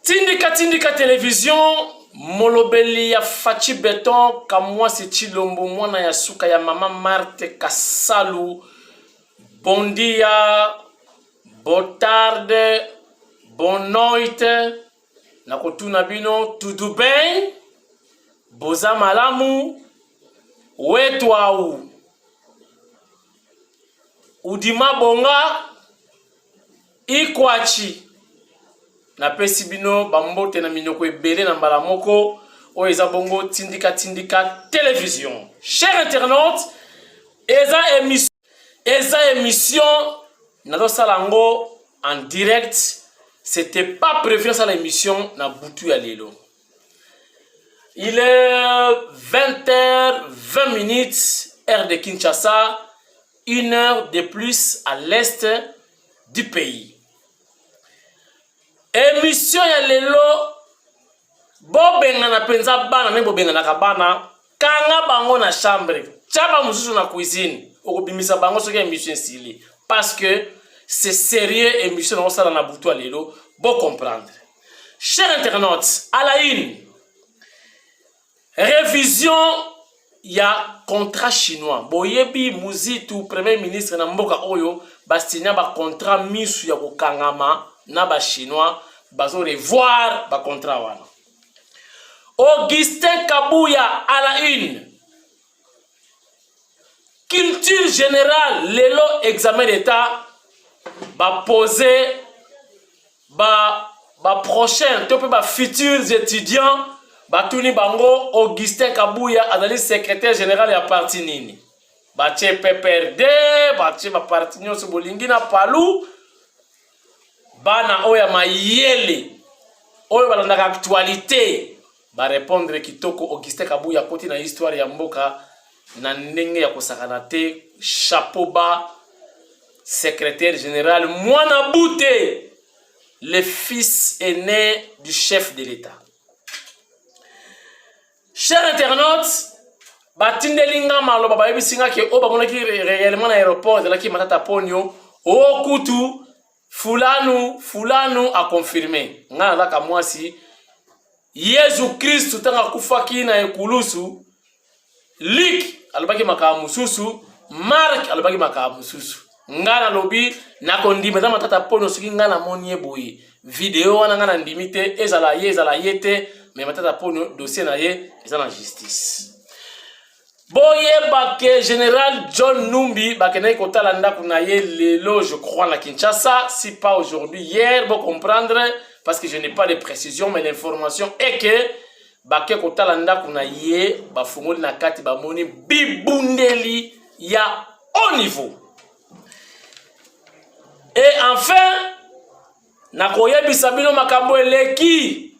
Tindika télévision, molobeli ya Fachi Beton, kamwa si Chilombo mwana ya suka ya mama Marte Kasalu. Bon dia, bon tarde, bon noite. Nakotuna bino, tudu ben, boza malamu, wetu au. Udima bonga, ikwachi. Na pesi bino bambote na minoko ebele na mbala moko o eza bongo tindika télévision. Chers internautes, eza émission nazo salango en direct. C'était pas prévu ça l'émission na butu ya lelo. Il est 20h20 heure de Kinshasa, 1 heure de plus à l'est du pays. Émission ya lelo bobenga na penza bana ne bobenga na kabana kanga bango na chambre chaba mususu na cuisine okobimisa bango soki émission sili parce que c'est sérieux émission na sala na butu lelo bo comprendre. Chers internautes, à la une révision ya contrat chinois boyebi muzitu premier ministre na mboka oyo bastinya ba contrat misu ya kokangama na ba chinois bazo revoir ba contrat wana. Augustin Kabouya à la une. Culture générale lelo examen d'état ba poser ba prochain to pe ba futurs étudiants ba tuni bango Augustin Kabouya azali secrétaire général ya parti nini. Ba che PPRD, ba che ba parti nyonso bolingi na palu. Bana oya mayele oyo balandaka actualité ba répondre kitoko Augustin Kabouya koti na histoire ya mboka na ndenge ya kosakana te chapeau bas secrétaire général Mwana Bouté, le fils aîné du chef de l'État. Chers internautes, batindelinga malo baba yebisinga ke o bamonaki réellement na aéroport de la ki matata ponyo o kutu fulanu a confirmé nga laka mwasi Yesu Kristu tanga kufaki na ekulusu Luc alobaki makamususu Mark alobaki makamususu nga na lobi na kondima za matata pono soki nga na moni eboye video wana nga na ndimite ezala yete mais matata pono dossier na ye eza na justice. Boye bake général John Numbi bakene kotala ndaku na ye lelo je crois na Kinshasa, si pas aujourd'hui hier pour comprendre parce que je n'ai pas de précision mais l'information est que bake kotala ndaku na ye bafungoli na kati bamoni bibundeli ya haut niveau. Et enfin na koyebisa bino makambo eleki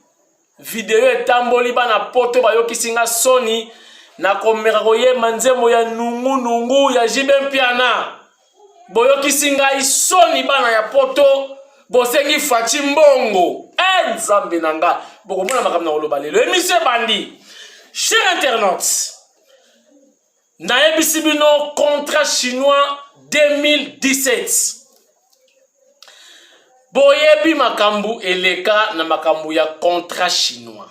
video etamboli bana poto bayokisinga soni na komera koye manzemo ya nungu ya Jiben Piana boyokisinga isoni bana ya poto bosengi Fachi Mbongo nzambe nanga bokomona makambo na koloba lelo émission bandi. Chers internautes, na yebisi bino contrat chinois 2017 boyebi makambu eleka na makambu ya contrat chinois.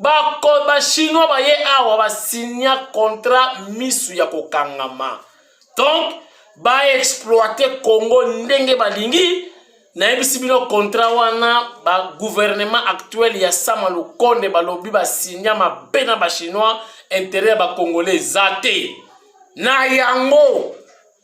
Ba chinois ba ye awa ba signa contrat misu ya kokangama. Donc ba exploiter Congo ndenge balingi na yebisi bino contrat wana ba gouvernement actuel ya Sama Lukonde balobi ba signa mabe na ba chinois intérêt ba congolais zate. Na yango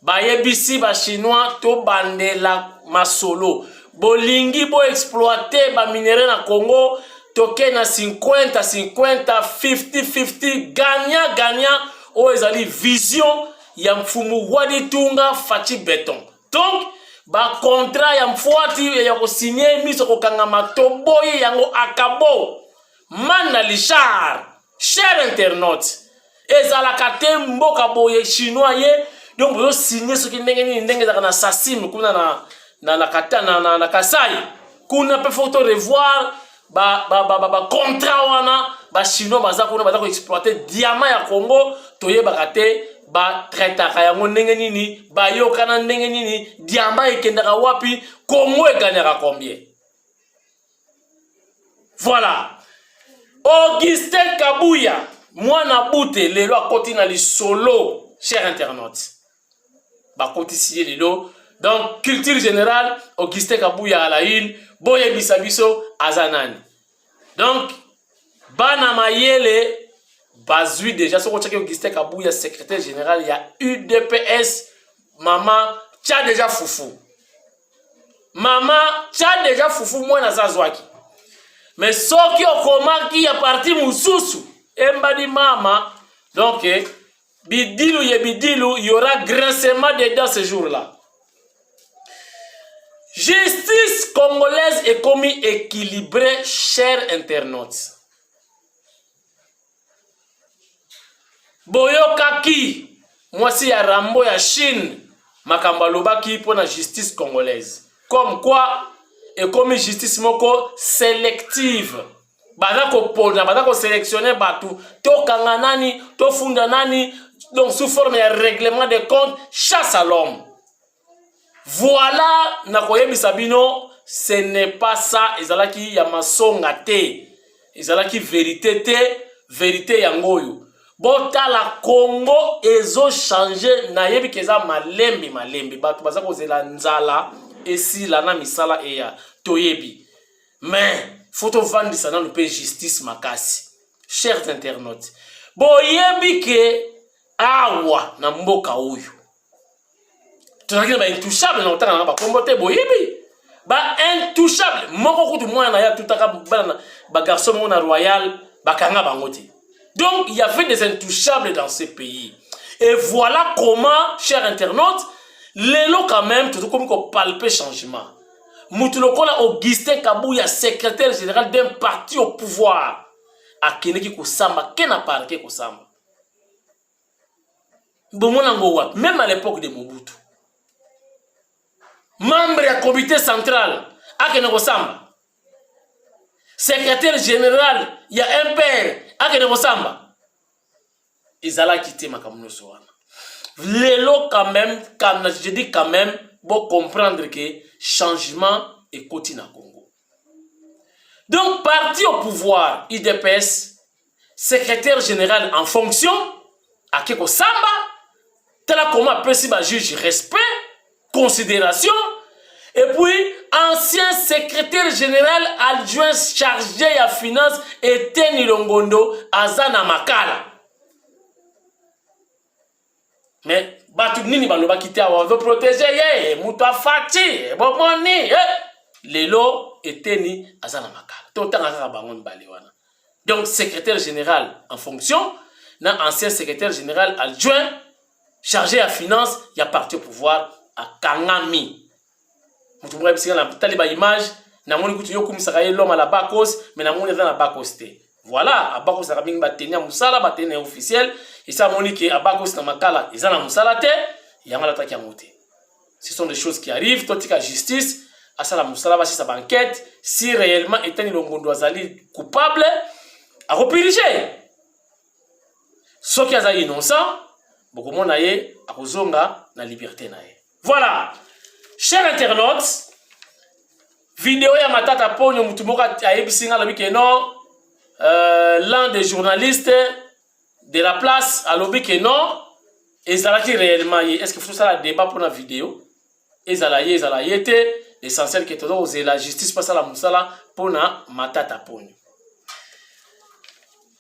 ba yebisi ba chinois to bandela masolo bolingi bo exploiter ba minerai na Congo toke na 50-50 50-50 gagnant o ezali vision ya mfumu wadi tunga Fachi Beton. Donc ba contrat ya mfuati ya ko signer miso ko kangama toboye yango akabo mana Lichard. Chers internautes, ezala kate mboka boye chinois ye donc bo signer soki ndenge za na Sasim kuna na kata na Kasai kuna pe photo revoir ba contrat wana ba chinois baza kuna baza ko exploiter diamant ya Congo toyeba te ba traitaka yango ndenge nini ba yokana ndenge nini diamant ekendaka wapi Congo eganyaka combien. Voilà. Augustin Kabouya, moi na boute lelo akoti na li solo, cher internaute. Ba koti si lelo. Donc culture générale, Augustin Kabouya à la une, boye bisabiso azanani. Donc bana mayele bazui déjà ce que Augustin Kabouya secrétaire général, il y a UDPS, maman tcha déjà foufou. Maman tcha déjà foufou moi na zazwaki. Mais ce qui est comment qui est parti moussousou, embadi mama, donc bidilou, il y aura grincement dedans ce jour-là. Justice congolaise est comme équilibrée, chers internautes. Boyokaki, moi si ya Rambo ya Chine, makambaloba qui pour la justice congolaise. Comme quoi, et comme justice moko sélective. Badako sélectionner batou, to kanganani, to fundanani, donc sous forme de règlement de compte, chasse à l'homme. Voilà, nakoye bisabino, ce n'est pas ça, ezalaki ya masonga te, ezalaki vérité te, vérité yangoyo. Bota la Congo ezo changer na yebi keza malembi, batou bazako zela nzala, esi lana misala eya toyebi. Mais faut vendre ça dans le pays justice makasi. Chers internautes, boyebi ke awa na mboka oyo. Tunakina ba intouchable na otaka na ba kombote boyebi. Ba intouchable moko kutu mwana ya tutaka ba garçon mona royal bakanga bangote. Donc il y avait des intouchables dans ce pays. Et voilà comment, chers internautes, l'élo quand même, tout comme qu'on palpe changement. Moutulokola Augustin Kabouya, secrétaire général d'un parti au pouvoir. A Keneki Kusamba, Kena Parke Kusamba. Même à l'époque de Mobutu. Membre du comité central, à Kena Kusamba. Secrétaire général, il y a un père, à Kena Kusamba. Ils allaient quitter Makamuno Soana. L'élo quand même, je dis quand même, pour comprendre que changement est quotidien à Congo. Donc, parti au pouvoir, IDPS, secrétaire général en fonction, à Keko Samba, tel comme appelle si juge respect, considération, et puis ancien secrétaire général adjoint chargé à finance et Teni Longondo, Azana Makala. Mais batu nini baloba kité on veut protéger ye muto afati bomoni lelo eteni azana makala to tanga ka bango mbali wana. Donc secrétaire général en fonction na ancien secrétaire général adjoint chargé à finance il y a parti au pouvoir à Kangami mutu mwa bisika na taliba image na moni kutu yokumisaka ye l'homme à la bakos mais na moni dans la bakos te. Voilà, Abakos a bien batenu Moussala, batenu officiel, et ça monique Abakos na makala, ils ont Moussala te, il y a mal à monter. Ce sont des choses qui arrivent, toi tu as justice, à ça la Moussala va sa banquette, si réellement Etani Longondo Azali coupable, à repiriger. Ceux qui sont innocents, beaucoup de monde a kozonga na liberté nae. Voilà, chers internautes, vidéo ya matata ponyo mutumoka ayebisinga lobi ke non. L'un des journalistes de la place a lobby que non, et ça réellement, est-ce qu'il faut ça la débat pour la vidéo? Et ça était l'essentiel que tout la justice passe à la moussala pour na matata ponyo.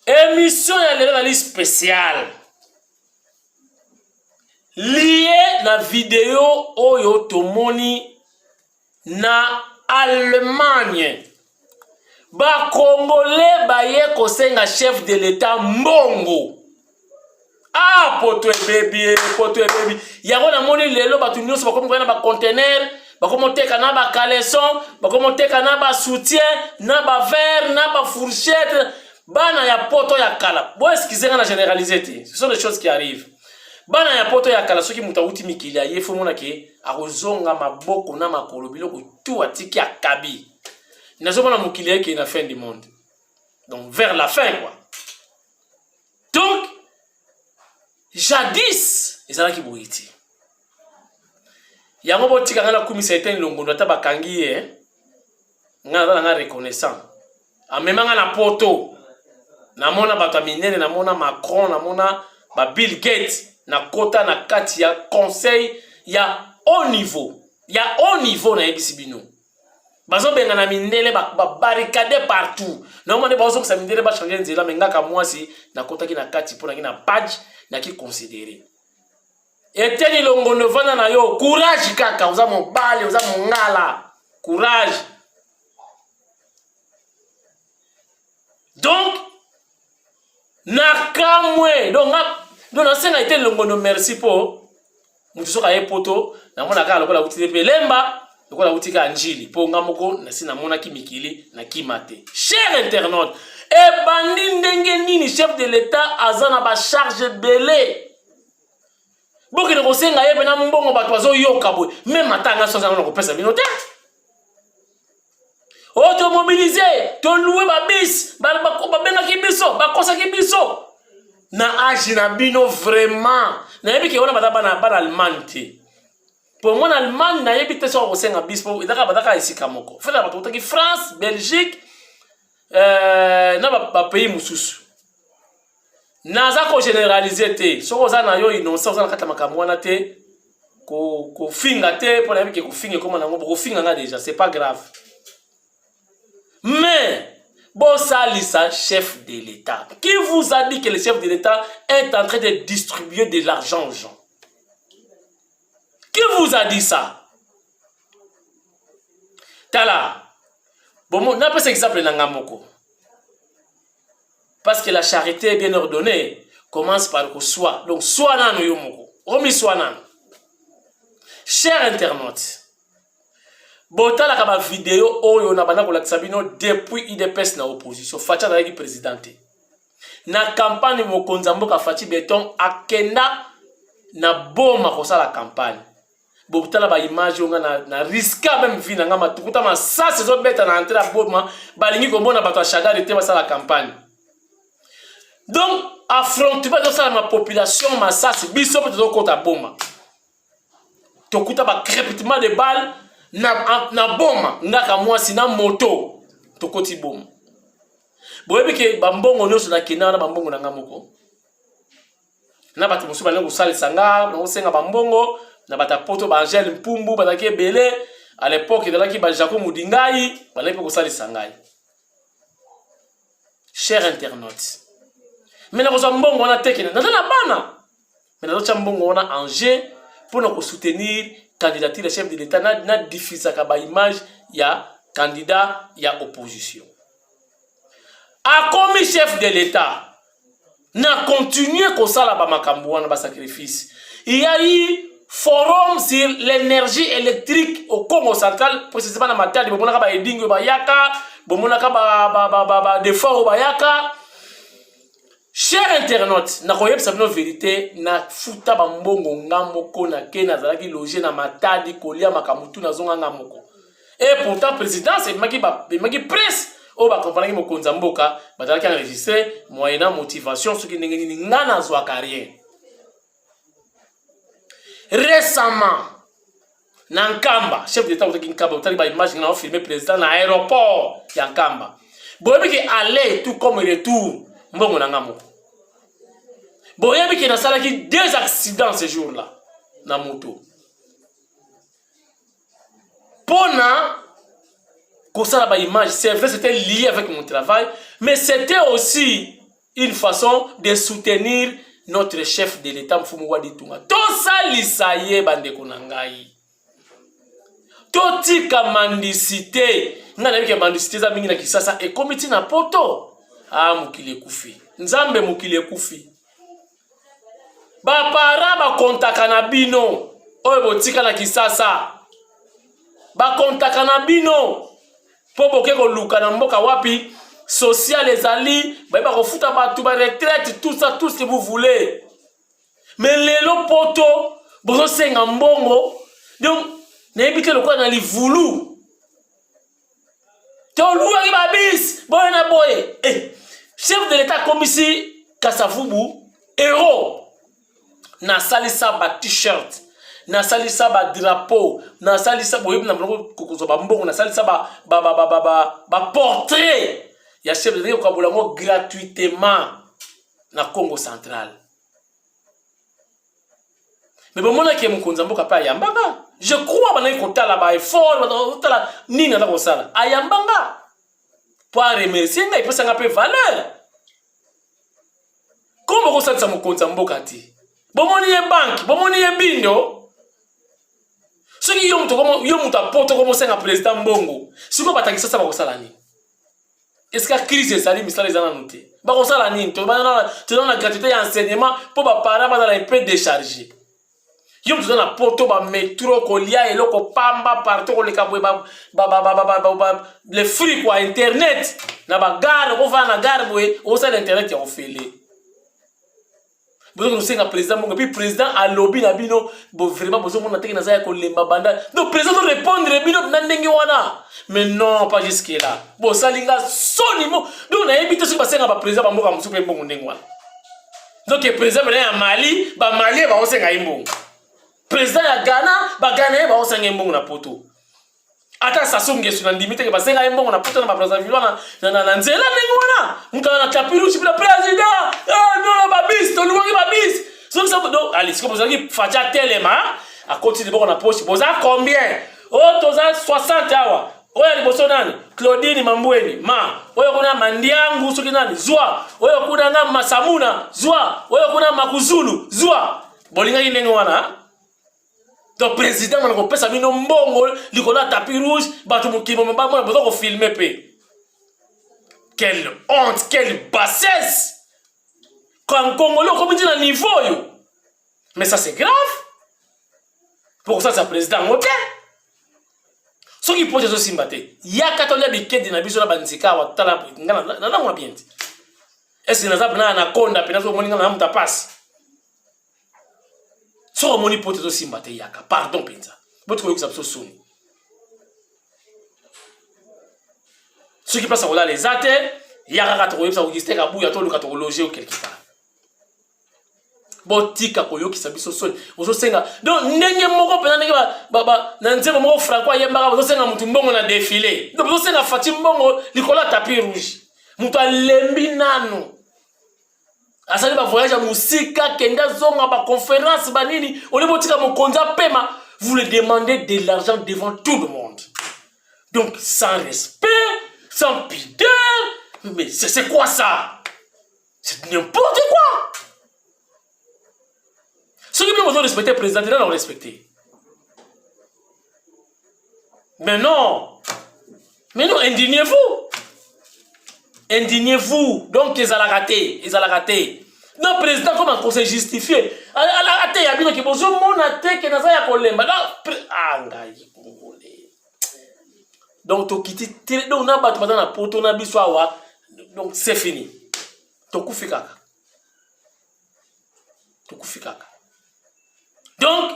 Émission ya lelo na spéciale lié na vidéo oyo tomoni na Allemagne. Ba Congolais baye kosenga chef de l'État mbongo. Ah poto baby. Yango na moni lelo batu nyonso bakomo na ba conteneur, bakomo teka na ba caleçon, bakomo teka na ba soutien, na ba verre, na ba fourchette, bana ya poto ya kala. Bo excusez-moi na généraliser te. Ce sont des choses qui arrivent. Bana ya poto ya kala soki mutauti mikili ya yefo mona ke akozonga maboko na makolo biloko tout atiki akabi. Nous sommes dans qui est la fin du monde. Donc, vers la fin, quoi. Donc, jadis, ils ont qui bouilliti. Il y a un peu de temps que la commission a été longue, on a bakangi, on a reconnaissant. amemanga na poto namona bato minene namona Macron namona ba Bill Gates na kota na kati ya conseil ya haut niveau na yebisi bino bazo benga na mindele ba barricade partout namona bazo ko sa mindele ba changer nzela mengaka mwasi na kota ki na kati pona ki na badge na ki considérer eteni longondo vana na yo courage kaka uza mobali uza mongala courage. Donc nakamwe donc na senga ite longondo merci po mutu soka ye poto na mona kala lokola utile pelemba lokola utika njili po ngamoko na sina mona kimikili na kimate. Cher internaute, e bandi ndenge nini chef de l'état azana ba charge belé boki ko senga ye bena mbongo bato azo yoka boy même matanga so na ko pesa bino te automobiliser to louer ba bis ba benga kibiso ba kosa kibiso na agi na bino vraiment na yebi ke ona bana Allemagne te pour moi Allemagne na yebi te so ko senga bis po idaka isika moko fela bato ki France Belgique na ba pays mususu naza ko généraliser te so ko za na yo innocent za kata makamwana te ko finga te pour yebi ke ko finga comme na ngo ko finga nga déjà c'est pas grave. Mais Bossalissa, chef de l'État, qui vous a dit que le chef de l'État est en train de distribuer de l'argent aux gens? Qui vous a dit ça? Tala. Bon, on n'a pas cet exemple dans Ngamoko. Parce que la charité est bien ordonnée. Commence par le soi. Donc, soi nan yomoko. Omi soi nan. Chers internautes, botala kaba vidéo oyo na bana kolakisa bino depuis IDPS na opposition Facha na yaki présidente na campagne mokonza mboka Fati Beton akenda na boma kosala campagne botala ba image onga na riska même vie na ngama tukuta ma sa saison beta na entrer boma balingi ko bona bato achagari te basala campagne. Donc affrontement de ça ma population ma sa biso peut kota boma tokuta ba crépitement de balles na boma ngaka mwasi na moto tokoti boma boyebi ke bambongo nyonso na kina na bambongo na ngamoko na bato mosusu balingi kosalisa nga na kosenga bambongo na bata poto ba Angel Mpumbu bataki ebele à l'époque ezalaki ba Jacob Mudingai balingi kosalisa ngai. Cher internaute, mais na kozwa mbongo wana tekena naza na bana mais nazotya mbongo wana en jeu mpona soutenir candidature chef de l'État na diffuser ba image ya candidat ya opposition. A comme chef de l'État na continuer kosala ba makambo wana ba sacrifice. Il y a eu forum sur l'énergie électrique au Congo central précisément na Matadi bomonaka ba edingo ba yaka bomonaka ba defort ba yaka. Cher internaute, na koyebisa bino vérité na futa bambongo ngamoko na ke nazalaki loger na Matadi kolia makamutu na zonga ngamoko. Et pourtant président c'est maki presse o ba comprendre ki mokonza mboka bazalaki enregistrer moyennant motivation ce qui ningeni ngana zwa carrière. Récemment na Nkamba chef d'état otaki Nkamba otali ba image na filmer président na aéroport ya Nkamba. Boyebi ki aller tout comme retour mbongo na ngamoko. Boyebi ki nasalaki 2 accidents ce jour-là na moto. Pona kosala ba image, c'est vrai c'était lié avec mon travail, mais c'était aussi une façon de soutenir notre chef de l'État Mfumu Wadi Tunga. To salisa ye bandeko na ngai. To tika mandicité. Ngana bike mandicité za mingi na Kisasa e komiti na poto. Ah mukile kufi. Nzambe mukile kufi. Ba para ba kontaka na bino. Oyo botika na Kisasa. Ba kontaka na bino. Po boke ko luka na mboka wapi social ezali ba ko futa ba tuba retraite tout ça tout ce que vous voulez. Mais lelo poto bozo senga mbongo. Donc na ebite lokwa na li voulu. To luwa ki ba bis boye na boye. Chef de l'État comme ici Kasavubu héros na salisa ba t-shirt na salisa ba drapeau na salisa boyebi na mbongo kokozo ba mbongo na salisa ba portrait ya chef d'état ko kabolango gratuitement na Congo central. Mais bon mona ke mukonza mboka pa yambanga. Je crois bana ko tala ba effort ba tala nini na ko sala. Ayambanga. Pour remercier nga ipesa nga pe valeur. Comment ko sala mukonza mboka ti? Bomoni ye bank, bomoni ye bindo. Soki yo muto apoto comme senga président Mbongo. Siko batangisa sa ba ko sala ni. Est-ce que crise sali misala ezana noté? Ba ko sala ni to ba na gratuité ya enseignement pour ba parents ba na peu décharger. Yo muto na poto ba métro ko lia eloko pamba partout ko le kabwe les fruits quoi internet na ba gare ko va na gare boy o sa internet ya ofele. Vous avez un président, puis président a lobby na bino, bon vraiment besoin mon attaque na zaya ko lemba banda. Donc président doit répondre bino na ndenge wana. Mais non, pas jusque là. Bon salinga sonimo. Donc na ebité ce passer na ba président ba mboka musu pe mbongo ndenge wana. Donc le président na Mali, ba Mali ba osenga imbongo. Président ya Ghana, ba Ghana ba osenga imbongo na poto. Ata sasonge sur na limite ke ba senga imbongo na poto na ba Brazzaville na nzela ndenge wana. Mukana tapiru ci président. Ah non ba bis, to luwangi ba bis. Donc allez, si vous avez fait tellement à continuer de la poche, vous avez combien? Oh, vous avez 60 awa. Oh, il y a Claudine Mamboueni, ma. Oh, il y a Mandiangu Sukinani, Zwa. Oh, il y a Masamuna, Zwa. Oh, il y a Makuzulu, Zwa. Bolinga Yinengwana. Donc, président, on a fait ça, mais on a fait tapis rouge, Batumukimo, on a filmé. Quelle honte, quelle bassesse! Quand Congolais, comme dit dans le niveau, mais ça c'est grave. Pour ça, c'est le président Moté. Ce qui pose aussi Mbaté, il y a 14 biquets de Nabiso la Banzika ou Tala, n'a bien. Est-ce que nous avons un anaconda, puis nous avons un tapas? Ce que mon hypothèse aussi Mbaté, Yaka, pardon, Pinza. Votre collègue s'absous souni. Ce qui passe à les athées, il y a un catalogue, ça vous dit, à bout, il y a tout le catalogue ou quelque part. Botika koyo ki sabiso sol ozo senga donc ndenge moko pena ndenge ba na nzembo moko franco yembaka ozo senga mutu mbongo na défilé donc ozo senga fati mbongo likola tapis rouge mutu alembi nanu asali ba voyage musika kenda zonga ba conférence banini oli botika mokonza pema vous le demandez de l'argent devant tout le monde donc sans respect sans pudeur mais c'est quoi ça c'est n'importe quoi. Ceux qui ont respecté le président, ils l'ont respecté. Mais non, indignez-vous. Indignez-vous. Donc, ils ont raté. Non, président, comment on s'est justifié? Il a raté, il y a bien qui besoin de mon athée qui n'a pas à coller. Donc, tu quittes, donc, on a battu dans la poto, on a bisouawa. Donc, c'est fini. Tu fais caca. Donc,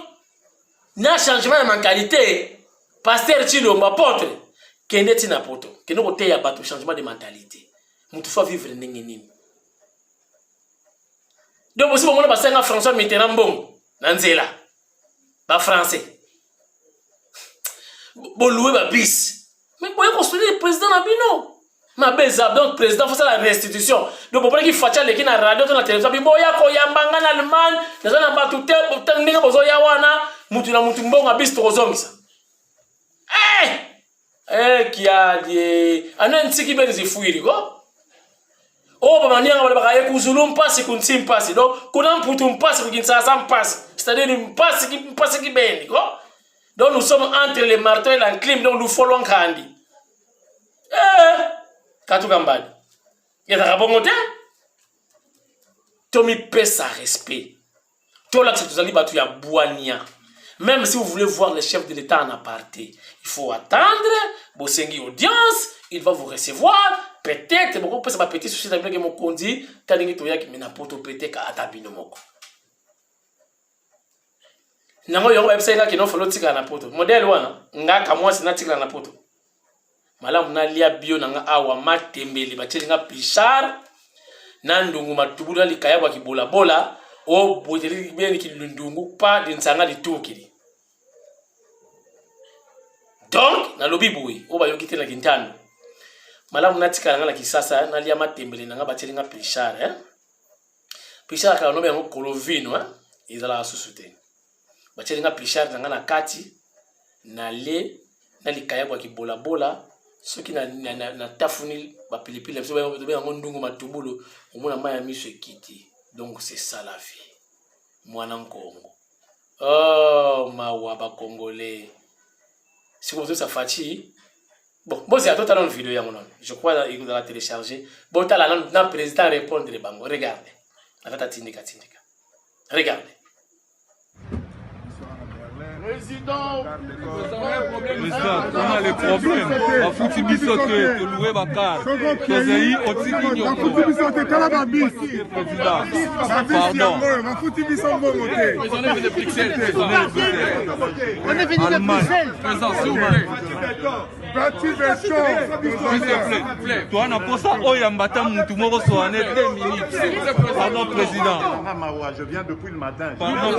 na changement de mentalité, pasteur Chilo m'apporte, qu'il n'est pas poto, qu'il n'a pas de changement de mentalité. Nous devons vivre n'engeni. Donc, aussi, on a passé un François Mitterrand bon, Nanzela, pas français. Bon, louer ma bis. Mais pour construire le président Nabino. Ma beza, donc président, faut ça la restitution. Donc, pour qu'il fasse les qui na radio, dans la télévision, puis boya ko yambanga na Allemagne, les gens n'ont pas tout tel, tant ninga bozo yawana, mutu na mutu mbonga bis trozongisa. Qui a dit, anan siki ben zifuiri ko. Oh, ba mania ngaba ba kaye kuzulu mpasi kunsi mpasi. Donc, kuna mputu mpasi kukinsasa mpasi. C'est-à-dire mpasi ki ben ko. Donc, nous sommes entre les marteaux et l'enclume, donc nous follow Kandi. Katukambadi. Il y a un bon côté. Tomi paie sa respect. Tout là que vous allez battre, il y a Bouania. Même si vous voulez voir le chef de l'État en aparté, il faut attendre. Bosengi audience, il va vous recevoir. Peut-être, beaucoup peut se péter sur cette que mon condi, talingi toya qui mena poto pété ka atabino moko. Nango yongo website qui non follow tika na poto. Modèle wana, nga kamwa sina tika na poto. Malamu na lia bio nanga awa matembele bacheli nga pichar na ndungu matubula likayabwa kibola bola o boteli beni kilundungu pa dinsanga litukili. Donc na lobi boui o bayoki tena kintano malamu natika nga la kisasa na lia matembele nga bateli nga pichard pichard ka no be ngo kolovino izala susute bateli nga pichard nga na kati na le na likaya kwa kibola bola soki na tafuni ba pilipili so be ngo ndungu matubulu omona maya miso ekiti. Donc c'est ça la vie mwana nkongo. Oh mawa ba congolais si vous ça fati. Bon, c'est à toi dans la vidéo, je crois qu'il va télécharger. Bon, tu as le président répondre les bangos. Regardez. Regardez. Président, on a les problèmes. On fout une bisote de louer ma carte. Toi, n'a pas ça, oh, yambata, moutou, moro, soit 2 minutes. Pardon, président. Je viens depuis le matin. Pardon,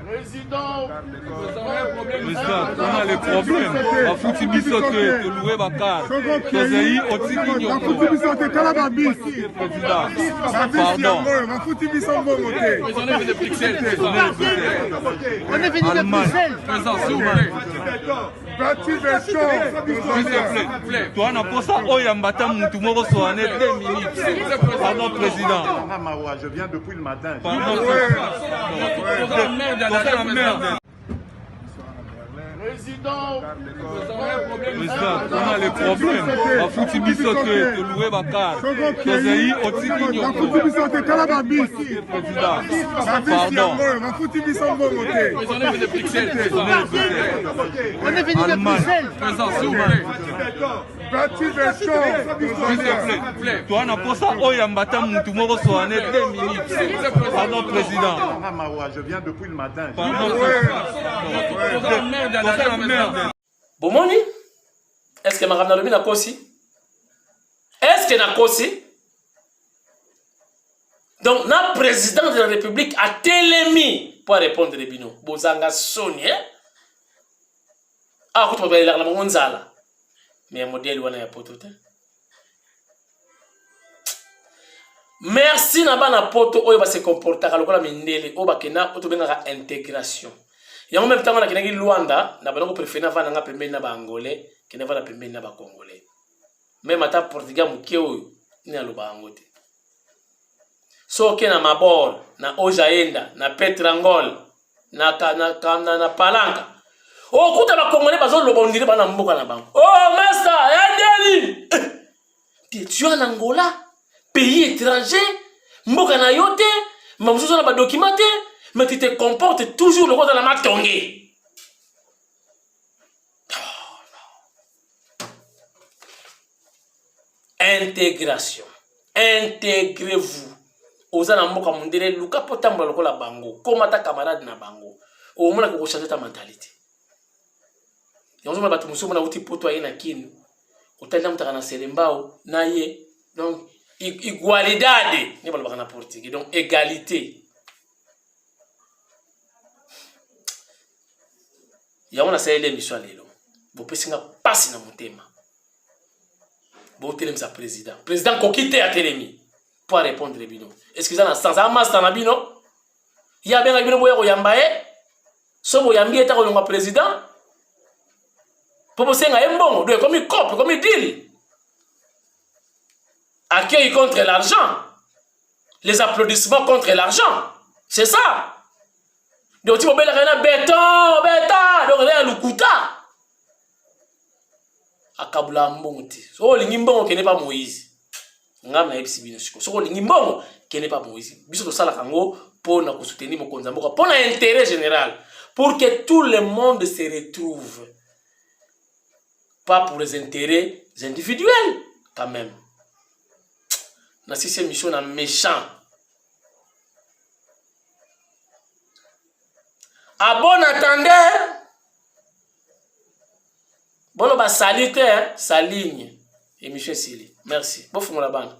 Président, on a les problèmes. On fout une bisote de louer ma carte. Pardon. On est venu de Bruxelles. Toi, n'a pas ça, oh, yambata, moutou, moro, soit 2 minutes. Pardon, président. Je viens depuis le matin. Pardon, Président, on a les problèmes. On fout une bisote de louer ma carte. Pardon. On est venu de Bruxelles. Toi, n'a pas ça, oh, yambata, moutou, moro, soit 2 minutes. Pardon, président. Je viens depuis le matin. Pardon, Bomoni, est-ce que ma ramène na kosi? Est-ce que na kosi? Donc, na président de la République a télémi pour répondre les bino. Bozanga soni, ah, tu vas la monzala. Mais un modèle wana ya poto te. Merci na bana poto oyo ba se comporta kalokola mindele o bakena o to benga intégration. Ya même temps na kinaki Luanda na banoko préféré va nga pembeni na ba angolais kene va na pembeni na ba congolais. Même ata portugais muke oyo ni aloba angote. So ke na mabor na Ojaenda na Petrangol na Palanka. Oh, kuta ba congolais bazo lobondire bana mboka na bango. Oh, master, yandeli. Tu es en Angola, pays étranger, mboka na yote, mamzuzo na ba documenté, mais tu te comportes toujours le roi dans la matongé. Intégration. Intégrez-vous. Ozana mboka mundele luka potamba lokola bango, koma ta camarade na bango. Au moins ko changer ta mentalité. Yango mona batu musumu na uti poto ayena kinu. Utanda mutaka na selembao na ye. Donc igualdade ni balobaka na portugais. Donc égalité. Yango na sayele mission lelo. Bo pesinga pasi na mutema. Bo telemisa président. Président kokite a telemi pour répondre bino. Excusez na sans master na bino. Ya benga bino boya ko yambaye. So bo yambi eta ko longa président. Pour senga embongo, donc comme il copie, comme il dit. Accueil contre l'argent. Les applaudissements contre l'argent. C'est ça. Donc tu peux bien rien béton, donc rien lukuta. Akabula mbongo. So lingi mbongo qui n'est pas Moïse. Ngam na ebisi bino siko. So lingi mbongo qui n'est pas Moïse. Biso to sala kango pour na ko soutenir mokonza mboka pour l'intérêt général, pour que tout le monde se retrouve. Pas pour les intérêts individuels, quand même. Na si c'est mission na méchant. À bon attendeur, bon, bah, salite, sa ligne. Émission Sili. Merci. Bon, fais-moi la bande.